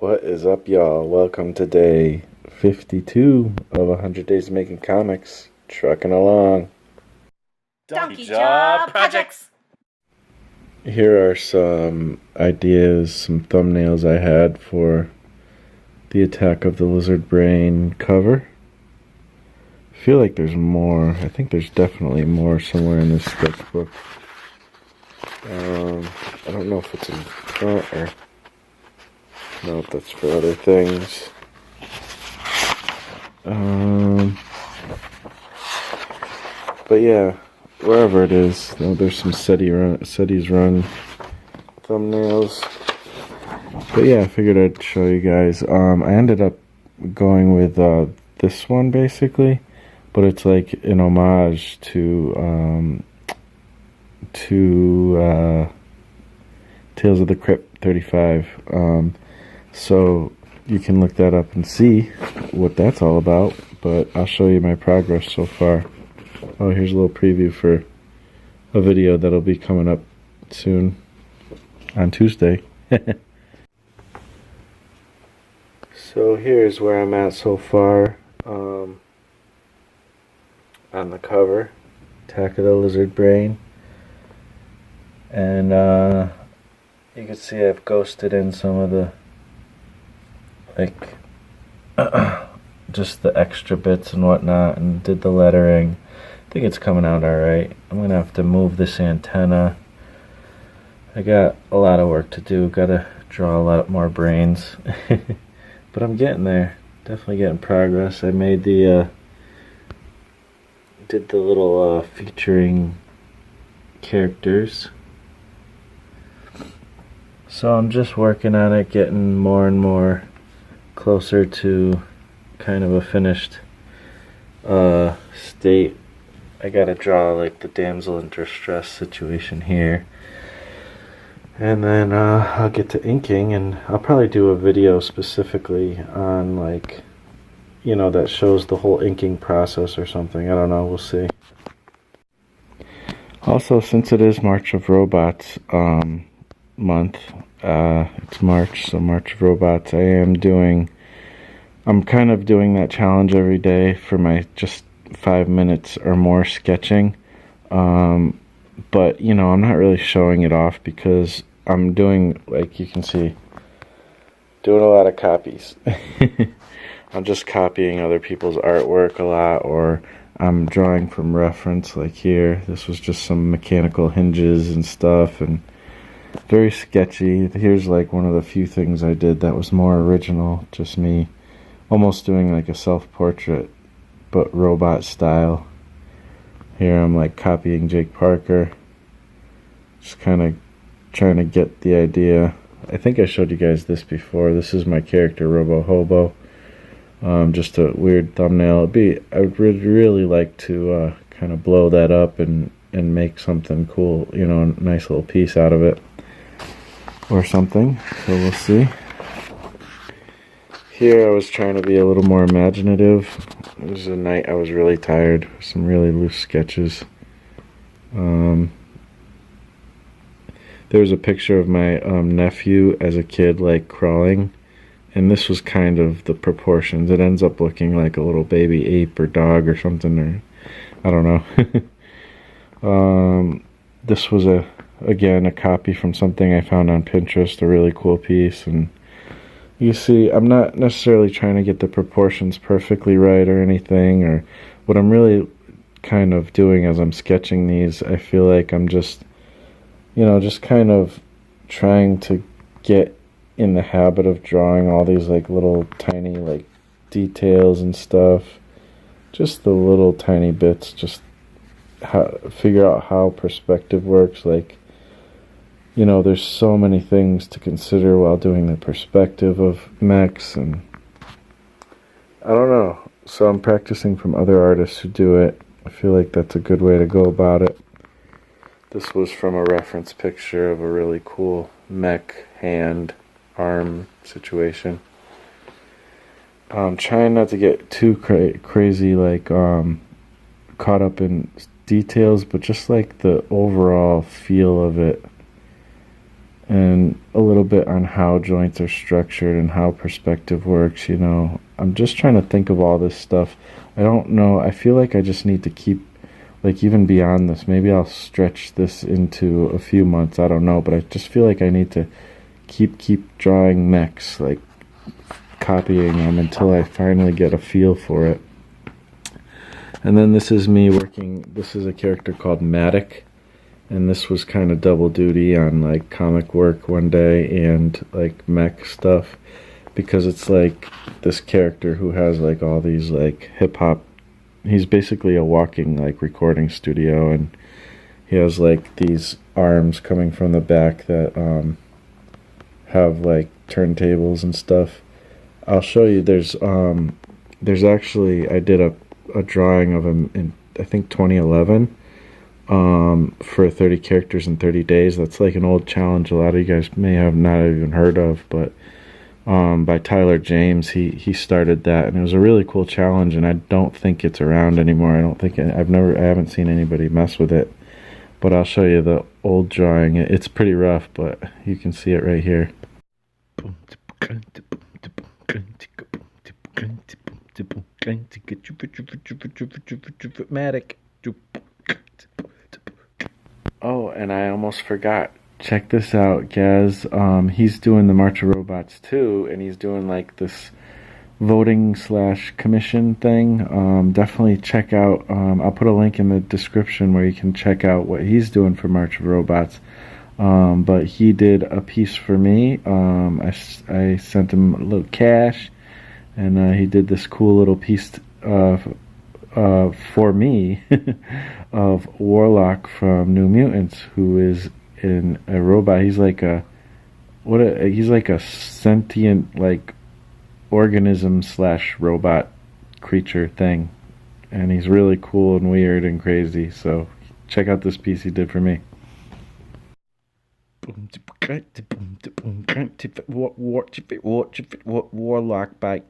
What is up, y'all? Welcome to day 52 of 100 Days of Making Comics. Trucking along. Donkey Job Projects! Here are some ideas, some thumbnails I had for the Attack of the Lizard Brain cover. I feel like there's more. I think there's definitely more somewhere in this sketchbook. I don't know if it's in front or... No, that's for other things. But yeah, wherever it is, there's some SETI's Run thumbnails. But yeah, I figured I'd show you guys. I ended up going with this one basically, but it's like an homage to Tales of the Crypt 35. So you can look that up and see what that's all about, but I'll show you my progress so far. Oh, here's a little preview for a video that'll be coming up soon on Tuesday. So here's where I'm at so far on the cover, Attack of the Lizard Brain. And you can see I've ghosted in some of the just the extra bits and whatnot, and did the lettering. I think it's coming out alright. I'm gonna have to move this antenna. I got a lot of work to do, gotta draw a lot more brains. But I'm getting there, definitely getting progress. I made the did the little featuring characters. So I'm just working on it, getting more and more closer to kind of a finished state. I gotta draw like the damsel in distress situation here, and then I'll get to inking, and I'll probably do a video specifically on, like, you know, that shows the whole inking process or something. I don't know, we'll see. Also, since it is March of Robots month, it's March, so March of Robots, I'm kind of doing that challenge every day for my just 5 minutes or more sketching, but you know, I'm not really showing it off because I'm doing, like you can see, doing a lot of copies. I'm just copying other people's artwork a lot, or I'm drawing from reference, like here. This was just some mechanical hinges and stuff, and very sketchy. Here's like one of the few things I did that was more original, just me almost doing like a self-portrait but robot style. Here I'm like copying Jake Parker, just kind of trying to get the idea. I think I showed you guys this before. This is my character Robo Hobo. Just a weird thumbnail. I would really like to kind of blow that up and make something cool, you know, a nice little piece out of it or something, so we'll see. Here I was trying to be a little more imaginative. It was a night I was really tired, some really loose sketches. There was a picture of my nephew as a kid, like crawling, and this was kind of the proportions. It ends up looking like a little baby ape or dog or something, or I don't know. This was again a copy from something I found on Pinterest, a really cool piece, and you see I'm not necessarily trying to get the proportions perfectly right or anything, or what I'm really kind of doing as I'm sketching these, I feel like I'm just, you know, just kind of trying to get in the habit of drawing all these like little tiny like details and stuff, just the little tiny bits, just figure out how perspective works. Like, you know, there's so many things to consider while doing the perspective of mechs, and I don't know. So I'm practicing from other artists who do it. I feel like that's a good way to go about it. This was from a reference picture of a really cool mech hand arm situation. I'm trying not to get too crazy, like caught up in details, but just like the overall feel of it and a little bit on how joints are structured and how perspective works. I'm just trying to think of all this stuff. I don't know. I feel like I just need to keep, like, even beyond this. Maybe I'll stretch this into a few months. I don't know, but I just feel like I need to keep drawing mechs, like copying them until I finally get a feel for it. And then this is me working. This is a character called Matic, and this was kind of double duty on like comic work one day and like mech stuff, because it's like this character who has like all these like hip hop. He's basically a walking like recording studio, and he has like these arms coming from the back that have like turntables and stuff. I'll show you. There's actually, I did a drawing of him in, I think, 2011 for 30 characters in 30 days. That's like an old challenge a lot of you guys may have not even heard of, but by Tyler James. He started that, and it was a really cool challenge, and I don't think it's around anymore. I haven't seen anybody mess with it, but I'll show you the old drawing. It's pretty rough, but you can see it right here. Oh, and I almost forgot. Check this out, Gaz. He's doing the March of Robots too, and he's doing like this voting / commission thing. Definitely check out. I'll put a link in the description where you can check out what he's doing for March of Robots. But he did a piece for me. I sent him a little cash, and he did this cool little piece for me of Warlock from New Mutants, who is in a robot. He's like he's like a sentient like organism / robot creature thing, and he's really cool and weird and crazy. So check out this piece he did for me. Warlock by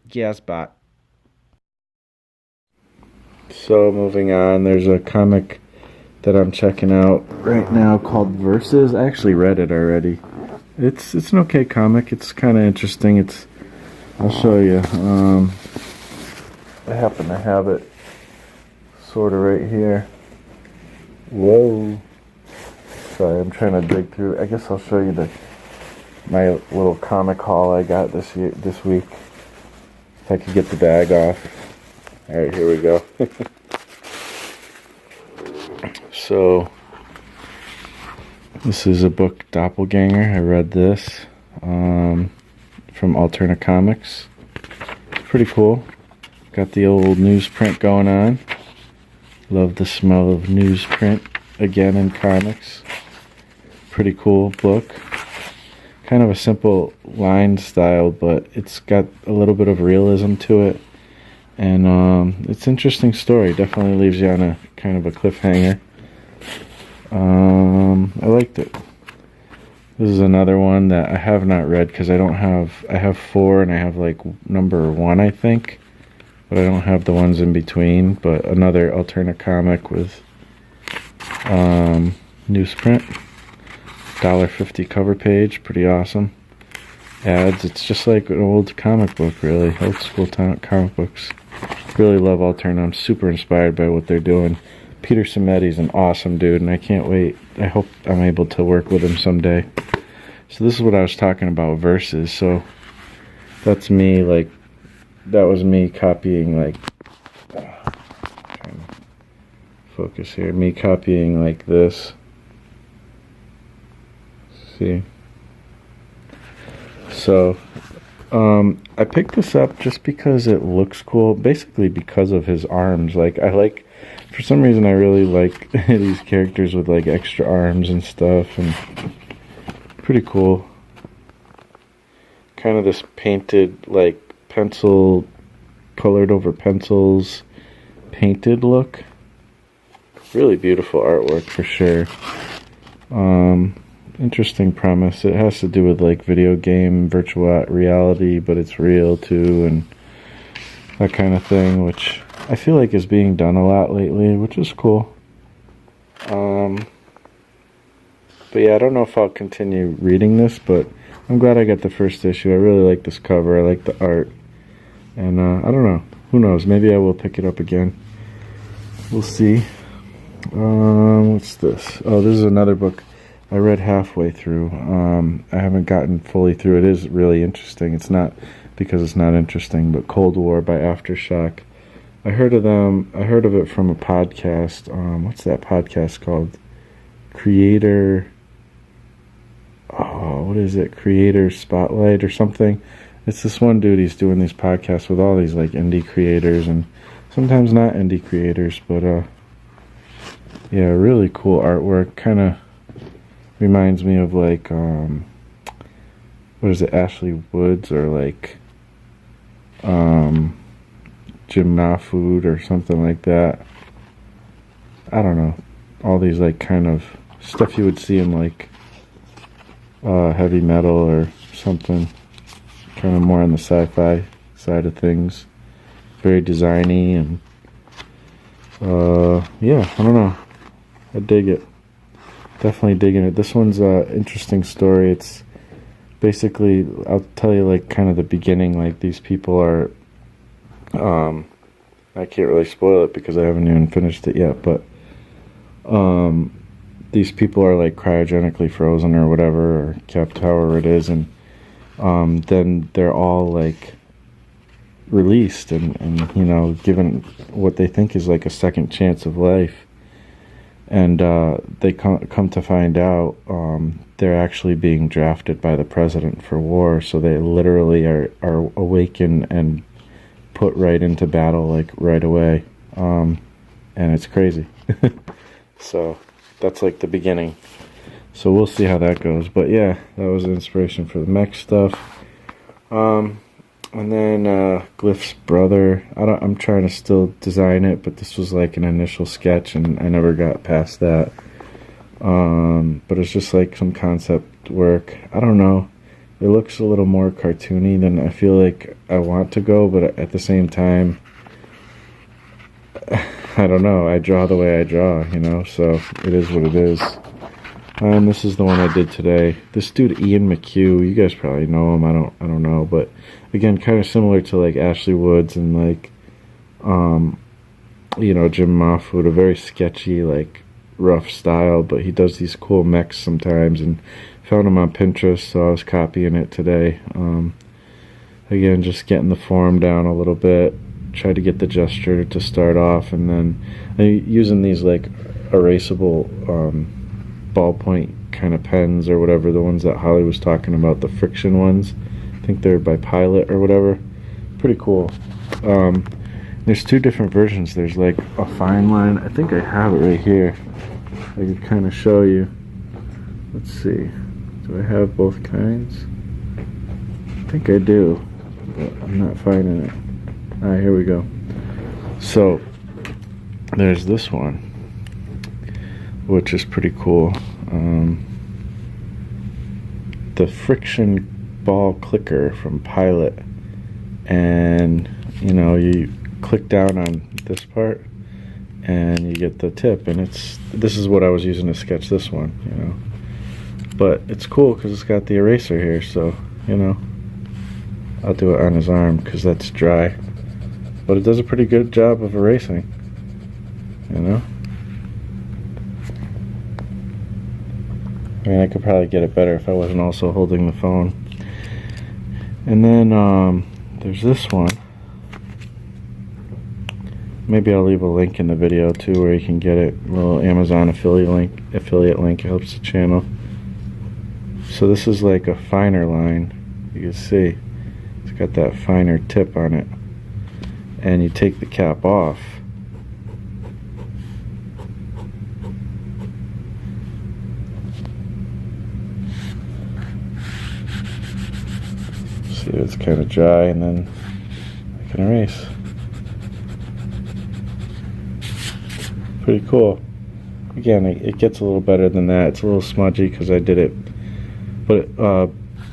Gasbot. So moving on, there's a comic that I'm checking out right now called Versus. I actually read it already. It's an okay comic. It's kind of interesting. I'll show you. I happen to have it sort of right here. Whoa. Sorry, I'm trying to dig through. I guess I'll show you my little comic haul I got this week. If I could get the bag off. Alright, here we go. So, this is a book, Doppelganger. I read this from Alterna Comics. Pretty cool. Got the old newsprint going on. Love the smell of newsprint again in comics. Pretty cool book. Kind of a simple line style, but it's got a little bit of realism to it. And it's an interesting story. Definitely leaves you on a kind of a cliffhanger. I liked it. This is another one that I have not read because I have 4 and I have like number 1, I think, but I don't have the ones in between. But another Alterna comic with newsprint, $1.50 cover page, pretty awesome. Ads. It's just like an old comic book, really. Old school comic books. Really love Alterna. I'm super inspired by what they're doing. Peter Simeti's an awesome dude, and I can't wait. I hope I'm able to work with him someday. So this is what I was talking about, Versus. So that's me, like, that was me copying, like, trying to focus here. Me copying, like, this. See? So, I picked this up just because it looks cool, basically because of his arms. Like, for some reason, I really like these characters with, like, extra arms and stuff, and pretty cool. Kind of this painted, like, pencil, colored over pencils, painted look. Really beautiful artwork, for sure. Interesting premise. It has to do with like video game virtual reality, but it's real too, and that kind of thing, which I feel like is being done a lot lately, which is cool. But yeah, I don't know if I'll continue reading this, but I'm glad I got the first issue. I really like this cover. I like the art. And I don't know. Who knows? Maybe I will pick it up again. We'll see. What's this? Oh, this is another book I read halfway through. I haven't gotten fully through. It is really interesting. It's not because it's not interesting, but Cold War by Aftershock. I heard of them. I heard of it from a podcast. What's that podcast called? Creator. Oh, what is it? Creator Spotlight or something. It's this one dude. He's doing these podcasts with all these like indie creators and sometimes not indie creators, but yeah, really cool artwork. Kind of reminds me of like what is it? Ashley Woods or like Jim Mahfood or something like that. I don't know. All these like kind of stuff you would see in like heavy metal or something, kind of more on the sci-fi side of things. Very designy and yeah, I don't know. I dig it. Definitely digging it. This one's a interesting story. It's basically, I'll tell you like kind of the beginning. Like these people are, I can't really spoil it because I haven't even finished it yet. But these people are like cryogenically frozen or whatever, or kept however it is, and then they're all like released and you know, given what they think is like a second chance of life. And they come to find out they're actually being drafted by the president for war, so they literally are awakened and put right into battle like right away. And it's crazy. So that's like the beginning. So we'll see how that goes. But yeah, that was the inspiration for the mech stuff. And then Glyph's brother. I'm trying to still design it, but this was like an initial sketch, and I never got past that. But it's just like some concept work. I don't know. It looks a little more cartoony than I feel like I want to go, but at the same time, I don't know. I draw the way I draw, you know. So it is what it is. And this is the one I did today. This dude Ian McHugh, you guys probably know him. I don't know, but again, kind of similar to like Ashley Woods and like, you know, Jim Mahfood. A very sketchy, like rough style, but he does these cool mechs sometimes. And found him on Pinterest, so I was copying it today. Again, just getting the form down a little bit. Try to get the gesture to start off, and then using these like erasable ballpoint kind of pens or whatever, the ones that Holly was talking about, the friction ones. I think they're by Pilot or whatever. Pretty cool. There's two different versions. There's like a fine line. I think I have it right here. I can kind of show you. Let's see. Do I have both kinds? I think I do, but I'm not finding it. Alright, here we go. So there's this one, which is pretty cool. The friction ball clicker from Pilot, and you know, you click down on this part and you get the tip, and this is what I was using to sketch this one, you know. But it's cool because it's got the eraser here, so you know, I'll do it on his arm because that's dry, but it does a pretty good job of erasing, you know. I mean, I could probably get it better if I wasn't also holding the phone. And then there's this one. Maybe I'll leave a link in the video too where you can get it. A little Amazon affiliate link. It helps the channel. So this is like a finer line. You can see it's got that finer tip on it. And you take the cap off. See, it's kind of dry, and then I can erase. Pretty cool. Again, it gets a little better than that. It's a little smudgy because I did it, but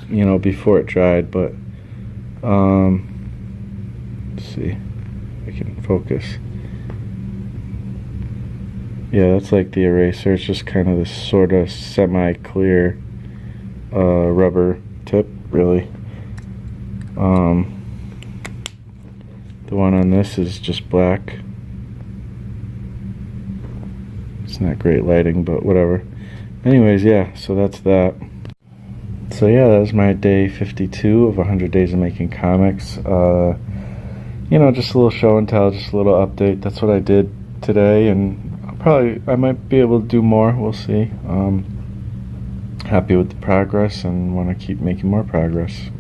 you know, before it dried. But let's see if I can focus. Yeah, that's like the eraser. It's just kind of this sort of semi-clear rubber tip, really. The one on this is just black. It's not great lighting, but whatever. Anyways, yeah, so that's that. So yeah, that was my day 52 of 100 Days of Making Comics. You know, just a little show and tell, just a little update. That's what I did today, and I might be able to do more. We'll see. Happy with the progress and want to keep making more progress.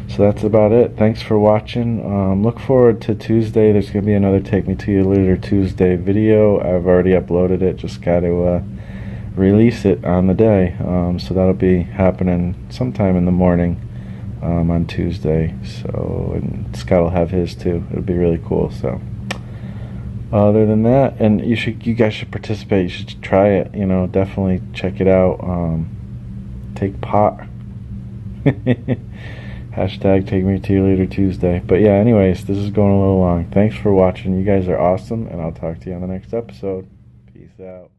So that's about it. Thanks for watching. Look forward to Tuesday. There's going to be another Take Me To Your Leader Tuesday video. I've already uploaded it. Just got to release it on the day. So that'll be happening sometime in the morning on Tuesday. So, and Scott will have his too. It'll be really cool. So other than that, and you guys should participate. You should try it. You know, definitely check it out. Take part. Hashtag Take Me To Your Leader Tuesday. But yeah, anyways, this is going a little long. Thanks for watching. You guys are awesome, and I'll talk to you on the next episode. Peace out.